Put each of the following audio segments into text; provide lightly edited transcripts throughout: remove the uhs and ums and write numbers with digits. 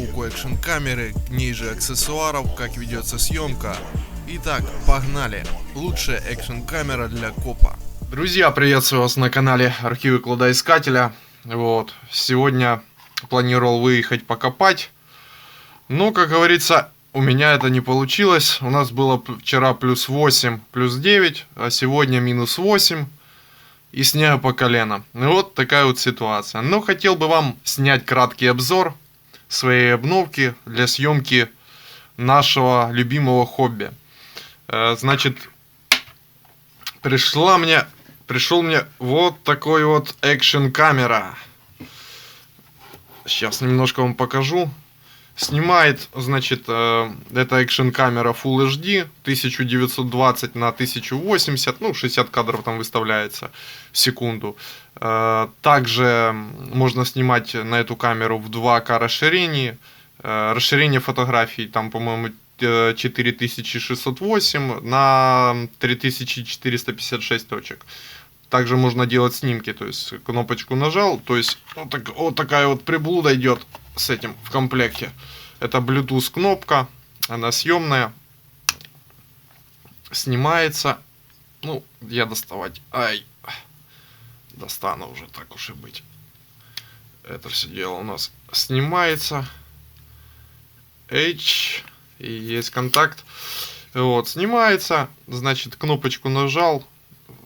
покупку экшн-камеры, к ней же аксессуаров, как ведется съемка. Итак, погнали! Лучшая экшн-камера для копа. Друзья, приветствую вас на канале Архивы Кладоискателя. Вот, сегодня планировал выехать покопать, но, как говорится, у меня это не получилось. У нас было вчера плюс 8, плюс 9, а сегодня минус 8 и снега по колено. И вот такая вот ситуация. Но хотел бы вам снять краткий обзор своей обновки для съемки нашего любимого хобби. Значит, пришел мне вот такой вот экшн камера. Сейчас немножко вам покажу. Снимает, значит, эта экшн камера Full HD 1920 на 1080, ну 60 кадров там выставляется в секунду. Также можно снимать на эту камеру в 2К расширении. Расширение фотографий там, по-моему, 4608 на 3456 точек. Также можно делать снимки, то есть кнопочку нажал, то есть вот такая вот приблуда идет с этим в комплекте. Это Bluetooth кнопка, она съемная, снимается. Ну, я доставать, достану уже, так уж и быть. Это все дело у нас снимается. H, и есть контакт. Вот, снимается, значит, кнопочку нажал,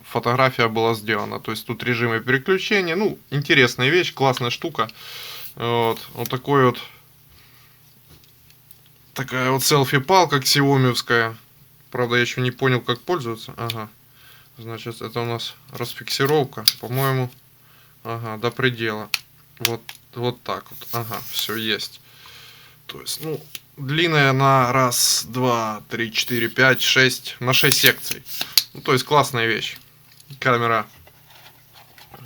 фотография была сделана. То есть тут режимы переключения. Ну, интересная вещь, классная штука. Вот такой вот. Такая вот селфи-палка ксиомовская. Правда, я еще не понял, как пользоваться. Ага. Значит, это у нас расфиксировка, по-моему. Ага, до предела. Вот так вот. Ага, все есть. То есть, ну, длинная на раз, два, три, четыре, пять, шесть, на 6 секций. Ну, то есть, классная вещь. Камера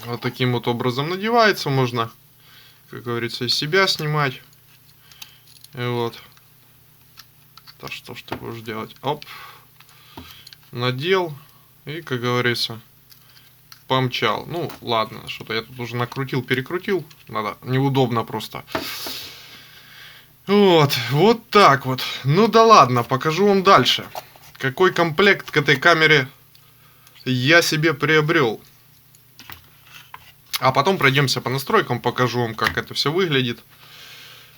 вот таким вот образом надевается. Можно, как говорится, из себя снимать. И вот. Да что ж ты будешь делать? Оп. Надел. И, как говорится, помчал. Ну, ладно, что-то я тут уже накрутил, перекрутил. Надо, неудобно просто. Вот так вот. Ну да ладно, покажу вам дальше. Какой комплект к этой камере я себе приобрел. А потом пройдемся по настройкам, покажу вам, как это все выглядит.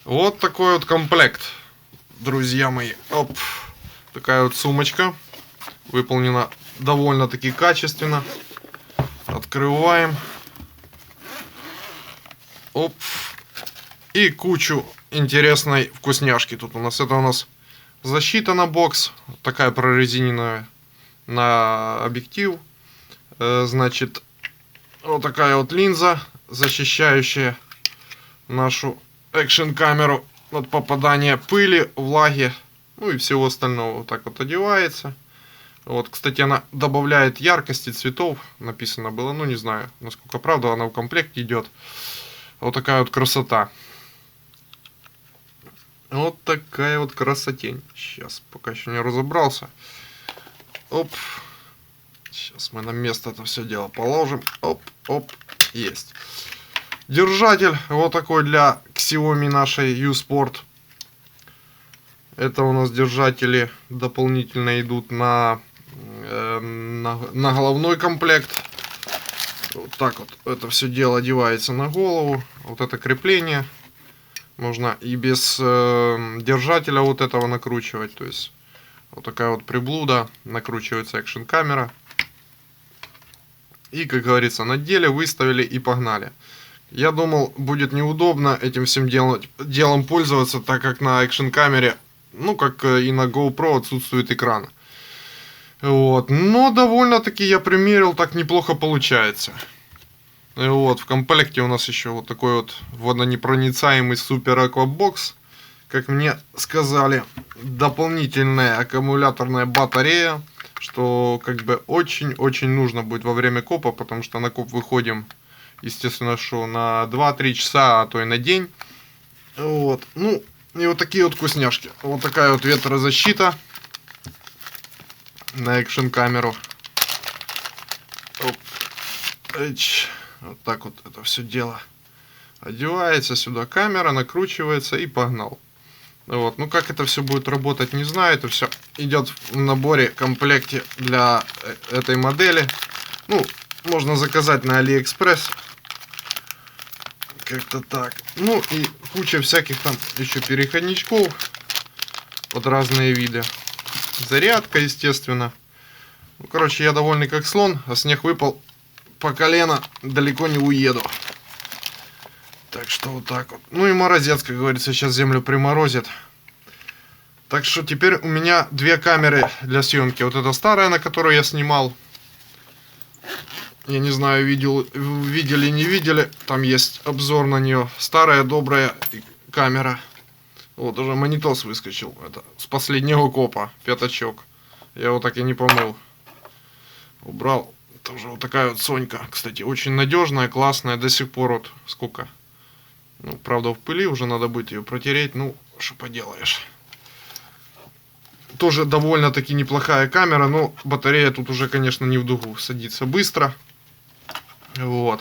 Вот такой вот комплект, друзья мои. Оп. Такая вот сумочка. Выполнена довольно-таки качественно. Открываем. Оп. И кучу интересной вкусняшки тут у нас. Это у нас защита на бокс. Такая прорезиненная на объектив. Значит, вот такая вот линза, защищающая нашу экшн камеру от попадания пыли, влаги, ну и всего остального. Вот так вот одевается. Вот, кстати, она добавляет яркости цветов. Написано было, ну не знаю, насколько правда, она в комплекте идет. Вот такая вот красота. Вот такая вот красотень. Сейчас, пока еще не разобрался. Оп. Сейчас мы на место это все дело положим. Оп, оп, есть. Держатель вот такой для Xiaomi нашей U-Sport. Это у нас держатели дополнительно идут на головной комплект. Вот так вот это все дело одевается на голову. Вот это крепление. Можно и без держателя вот этого накручивать. То есть вот такая вот приблуда. Накручивается экшн камера. И, как говорится, надели, выставили и погнали. Я думал, будет неудобно этим всем делом пользоваться, так как на экшн камере, ну как и на GoPro, отсутствует экран. Вот. Но довольно-таки я примерил, так неплохо получается. И вот, в комплекте у нас еще вот такой вот водонепроницаемый супер аквабокс. Как мне сказали, дополнительная аккумуляторная батарея, что как бы очень-очень нужно будет во время копа, потому что на коп выходим, естественно, что на 2-3 часа, а то и на день. Вот, ну, и вот такие вот вкусняшки. Вот такая вот ветрозащита на экшн камеру. Оп. Вот так вот это все дело Одевается сюда камера, накручивается и погнал. Вот. Ну как это все будет работать, не знаю. Это все идет в наборе, комплекте для этой модели. Ну, можно заказать на AliExpress. Как-то так. Ну и куча всяких там еще переходничков под разные виды. Зарядка, естественно. Ну, короче, я довольный как слон, а снег выпал по колено, далеко не уеду. Так что вот так вот. Ну и морозец, как говорится, сейчас землю приморозит. Так что теперь у меня две камеры для съемки. Вот эта старая, на которую я снимал. Я не знаю, видели, не видели. Там есть обзор на нее. Старая, добрая камера. Вот, уже монитос выскочил. Это с последнего копа. Пятачок. Я его так и не помыл. Убрал. Тоже вот такая вот Сонька. Кстати, очень надежная, классная. До сих пор вот сколько. Ну, правда, в пыли уже надо будет ее протереть. Ну, что поделаешь. Тоже довольно-таки неплохая камера. Но батарея тут уже, конечно, не в дугу. Садится быстро. Вот.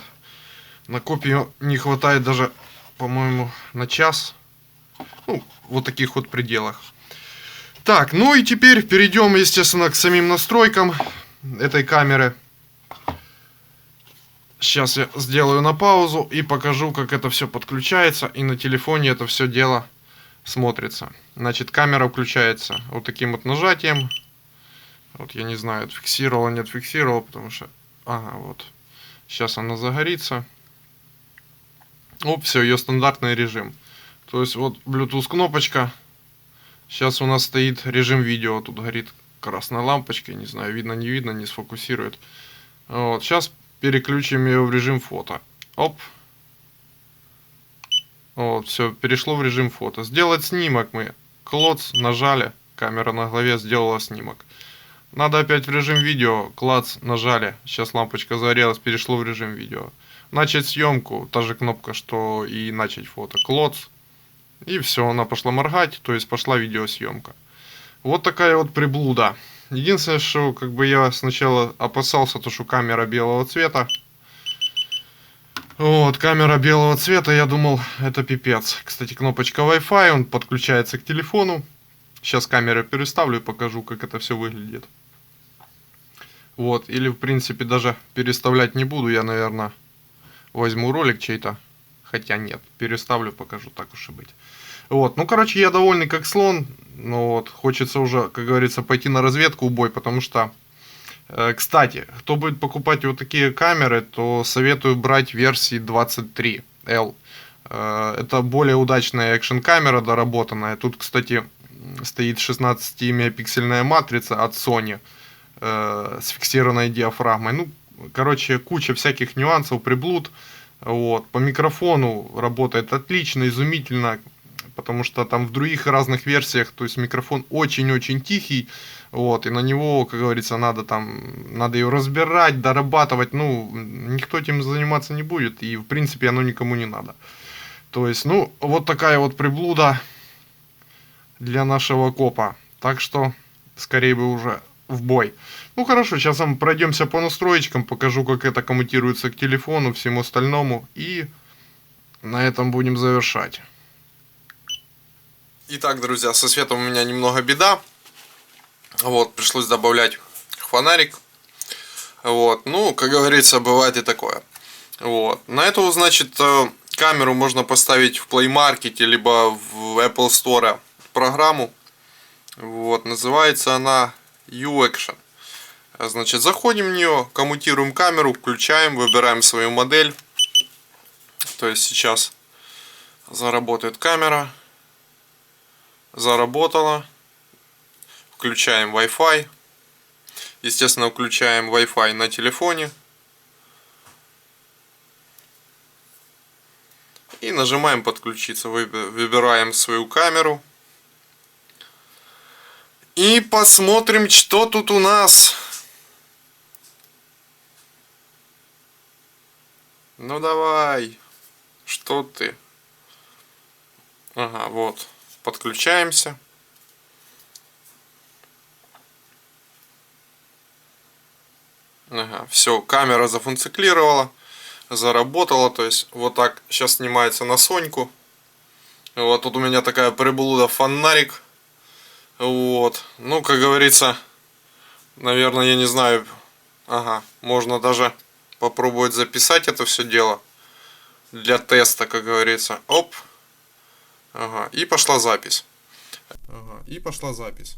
На копию не хватает даже, по-моему, на час. Ну, вот таких вот пределах. Так, ну и теперь перейдем, естественно, к самим настройкам этой камеры. Сейчас я сделаю на паузу и покажу, как это все подключается. И на телефоне это все дело смотрится. Значит, камера включается вот таким вот нажатием. Вот я не знаю, отфиксировал, не отфиксировал, потому что... Ага, вот. Сейчас она загорится. Оп, все, ее стандартный режим. То есть вот Bluetooth кнопочка. Сейчас у нас стоит режим видео. Тут горит красная лампочка. Не знаю, видно, не сфокусирует. Вот, сейчас переключим ее в режим фото. Оп. Вот, все, перешло в режим фото. Сделать снимок мы. Клоц, нажали. Камера на голове сделала снимок. Надо опять в режим видео. Клац, нажали. Сейчас лампочка загорелась, перешло в режим видео. Начать съемку. Та же кнопка, что и начать фото. Клоц. И все, она пошла моргать. То есть пошла видеосъемка. Вот такая вот приблуда. Единственное, что как бы я сначала опасался, то что камера белого цвета. Вот, камера белого цвета, я думал, это пипец. Кстати, кнопочка Wi-Fi, он подключается к телефону. Сейчас камеру переставлю и покажу, как это все выглядит. Вот, или в принципе даже переставлять не буду, я, наверное, возьму ролик чей-то. Хотя нет, переставлю, покажу, так уж и быть. Вот, ну, короче, я довольный как слон. Ну вот, хочется уже, как говорится, пойти на разведку убой, потому что... Кстати, кто будет покупать вот такие камеры, то советую брать версии 23L. Это более удачная экшн камера доработанная. Тут, кстати, стоит 16-мегапиксельная матрица от Sony с фиксированной диафрагмой. Ну, короче, куча всяких нюансов, приблуд. Вот. По микрофону работает отлично, изумительно, потому что там в других разных версиях, то есть микрофон очень-очень тихий. Вот, и на него, как говорится, надо ее разбирать, дорабатывать, ну, никто этим заниматься не будет, и, в принципе, оно никому не надо. То есть, ну, вот такая вот приблуда для нашего копа. Так что, скорее бы уже в бой. Ну, хорошо, сейчас мы пройдемся по настроечкам, покажу, как это коммутируется к телефону, всему остальному, и на этом будем завершать. Итак, друзья, со светом у меня немного беда. Вот, пришлось добавлять фонарик. Вот, ну, как говорится, бывает и такое. Вот, на эту, значит, камеру можно поставить в Play Market, либо в Apple Store программу. Вот, называется она U-Action. Значит, заходим в нее, коммутируем камеру, включаем, выбираем свою модель. То есть сейчас заработает камера. Заработала. Включаем Wi-Fi. Естественно, включаем Wi-Fi на телефоне. И нажимаем подключиться. Выбираем свою камеру. И посмотрим, что тут у нас. Ну давай. Что ты? Ага, вот. Подключаемся. Ага, все, камера зафункционировала. заработало. То есть вот так сейчас снимается на Соньку. Вот тут у меня такая приблуда, фонарик. Вот. Ну, как говорится, наверное, я не знаю. Ага, можно даже попробовать записать это все дело. Для теста, как говорится. Оп. Ага, и пошла запись. Ага, и пошла запись.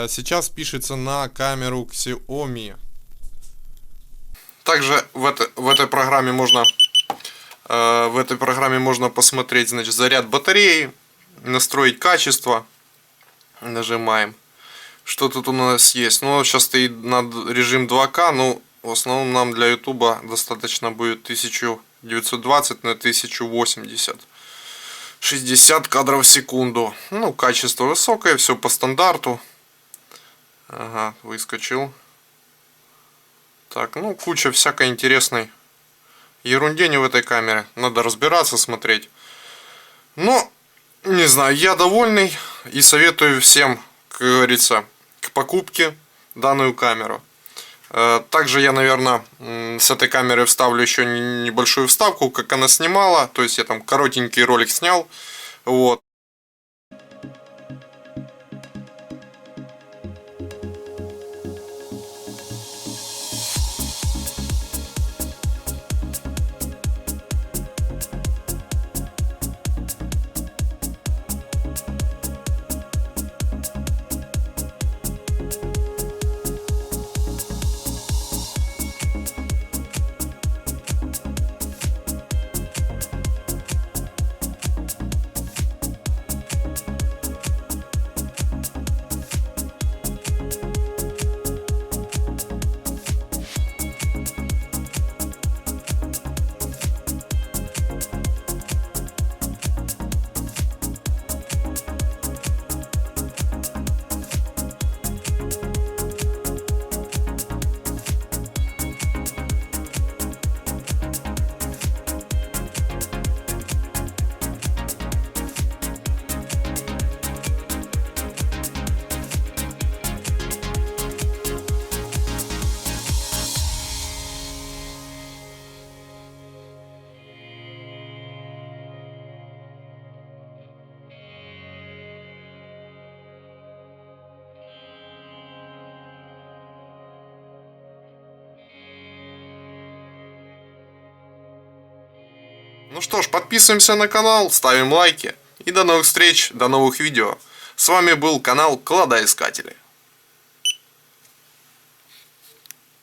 Сейчас пишется на камеру Xiaomi. Также в этой программе можно посмотреть, значит, заряд батареи, настроить качество. Нажимаем. Что тут у нас есть? Ну, сейчас стоит на режим 2К, но в основном нам для YouTube достаточно будет 1920 на 1080. 60 кадров в секунду. Ну, качество высокое, все по стандарту. Ага, выскочил. Так, ну, куча всякой интересной ерундени в этой камере. Надо разбираться, смотреть. Но, не знаю, я довольный и советую всем, как говорится, к покупке данную камеру. Также я, наверное, с этой камеры вставлю еще небольшую вставку, как она снимала. То есть я там коротенький ролик снял. Вот. Ну что ж, подписываемся на канал, ставим лайки. И до новых встреч, до новых видео. С вами был канал Кладоискатели.